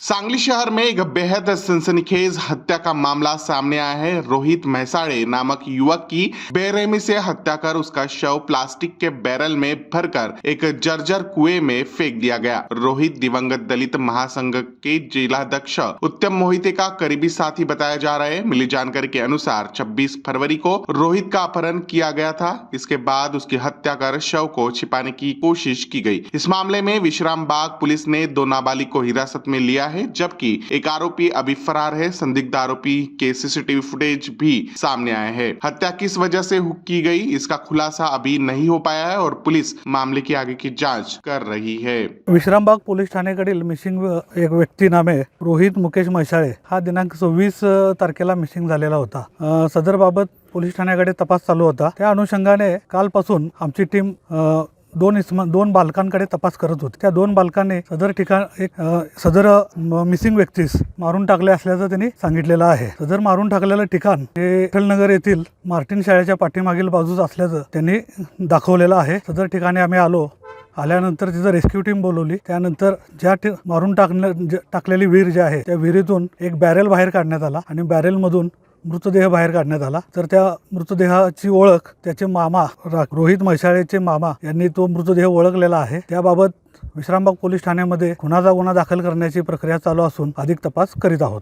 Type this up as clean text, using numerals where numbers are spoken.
सांगली शहर में एक बेहद सनसनीखेज हत्या का मामला सामने आया है। रोहित मैसाड़े नामक युवक की बेरहमी से हत्या कर उसका शव प्लास्टिक के बैरल में भरकर एक जर्जर कुएं में फेंक दिया गया। रोहित दिवंगत दलित महासंघ के जिलाध्यक्ष उत्तम मोहिते का करीबी साथी बताया जा रहा है। मिली जानकारी के अनुसार 26 फरवरी को रोहित का अपहरण किया गया था। इसके बाद उसकी हत्या कर शव को छिपाने की कोशिश की गई। इस मामले में विश्राम बाग पुलिस ने 2 नाबालिग को हिरासत में लिया है, जबकि एक आरोपी अभी फरार है। संदिग्ध आरोपी के सीसीटीवी फुटेज भी सामने आए हैं। हत्या किस वजह से की गई इसका खुलासा अभी नहीं हो पाया है और पुलिस मामले की आगे की जांच कर रही है। विश्रामबाग पोलीस ठाण्याकडील मिसिंग एक व्यक्ती नामे रोहित मुकेश मैसाळे हा दिनांक 26 तारखेला मिसिंग झालेला होता। सदर बाबत पोलीस ठाण्याकडे तपास चालू होता। त्या अनुषंगाने कालपासून आमची टीम दोन बालकांकडे तपास करत होती। त्या 2 बालकांनी सदर मिसिंग व्यक्तीस मारून टाकले असल्याचं त्यांनी सांगितलेलं आहे। सदर मारून टाकलेलं ठिकाण हे विठ्ठलनगर येथील मार्टिन शाळेच्या पाठीमागील बाजूस असल्याचं त्यांनी दाखवलेलं आहे। सदर ठिकाणी आम्ही आल्यानंतर तिथं रेस्क्यू टीम बोलवली। त्यानंतर मारून टाकलेली विहीर जी आहे त्या विहिरीतून एक बॅरेल बाहेर काढण्यात आला आणि बॅरेलमधून मृतदेह बाहेर काढण्यात आला। तर त्या मृतदेहाची ओळख त्याचे मामा रोहित मैसाळेचे मामा यांनी तो मृतदेह ओळखलेला आहे। त्याबाबत विश्रामबाग पोलीस ठाण्यामध्ये गुन्हा दाखल करण्याची प्रक्रिया चालू असून अधिक तपास करीत आहोत।